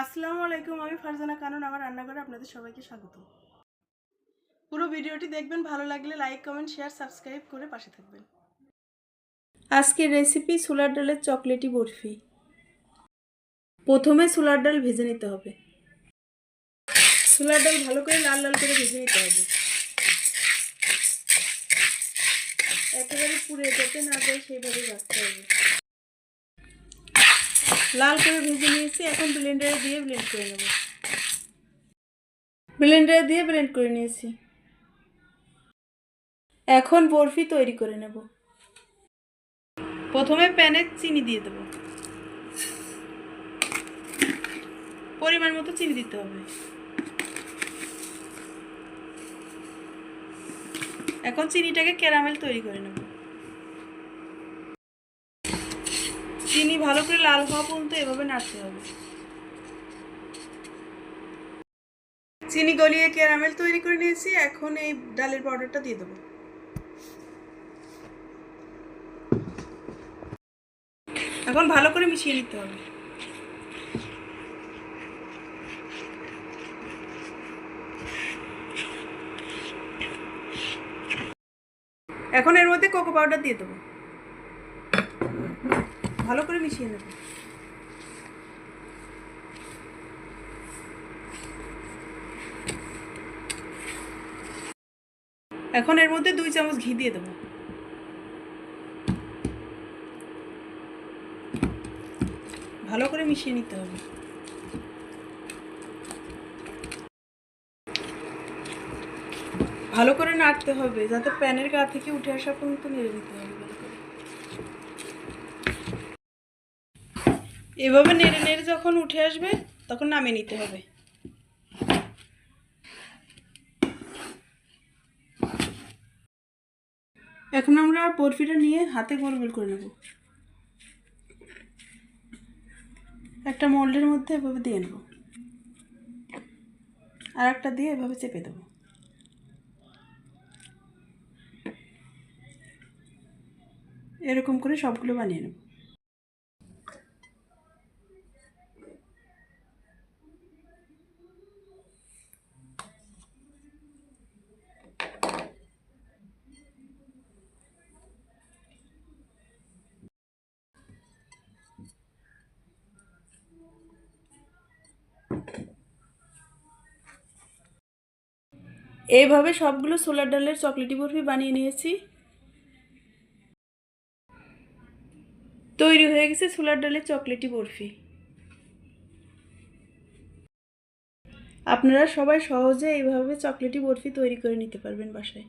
আসসালামু আলাইকুম, আমি ফারজানা কানন। আমার রান্নাঘরে আপনাদের সবাইকে স্বাগত। পুরো ভিডিওটি দেখবেন, ভালো লাগলে লাইক, কমেন্ট, শেয়ার, সাবস্ক্রাইব করে পাশে থাকবেন। আজকের রেসিপি ছোলার ডালের চকলেটি বরফি। প্রথমে ছোলার ডাল ভেজে নিতে হবে। ছোলার ডাল ভালো করে লাল লাল করে ভেজে নিতে হবে, একেবারে পুড়ে যেতে না যায় সেইভাবে ভাজতে হবে। লাল করে ভেজে নিয়েছি, এখন ব্লেন্ডারে দিয়ে ব্লেন্ড করে নেব। ব্লেন্ডারে দিয়ে ব্লেন্ড করে নিয়েছি। এখন বরফি তৈরি করে নেব। প্রথমে প্যানে চিনি দিয়ে দেব, পরিমাণ মতো চিনি দিতে হবে। এখন চিনিটাকে ক্যারামেল তৈরি করে নেব। চিনি ভালো করে লাল হওয়া পর্যন্ত এভাবে নাড়তে হবে। চিনি গলিয়ে ক্যারামেল তৈরি করে নিয়েছি, এখন এই ডালের পাউডারটা দিয়ে দেবো। এখন ভালো করে মিশিয়ে নিতে হবে। এখন এর মধ্যে কোকো পাউডার দিয়ে দেবো, ভালো করে মিশিয়ে নেব। এখন এর মধ্যে 2 চামচ ঘি দিয়ে দেবো। ভালো করে মিশিয়ে নিতে হবে। ভালো করে নাড়তে হবে, যাতে প্যানের গা থেকে উঠে আসা পর্যন্ত নেড়ে নিতে হবে ভালো করে। এভাবে নেড়ে নেড়ে যখন উঠে আসবে তখন নামিয়ে নিতে হবে। এখন আমরা বরফিটা নিয়ে হাতে গোল গোল করে নেব। একটা মোল্ডের মধ্যে এভাবে দিয়ে নেব, আর একটা দিয়ে এভাবে চেপে দেবো। এরকম করে সবগুলো বানিয়ে নেব। এইভাবে সবগুলো ছোলার ডালের চকলেটি বরফি বানিয়ে নিয়েছি। তৈরি হয়ে গেছে ছোলার ডালের চকলেটি বরফি। আপনারা সবাই সহজে এইভাবে চকলেটি বরফি তৈরি করে নিতে পারবেন বাসায়।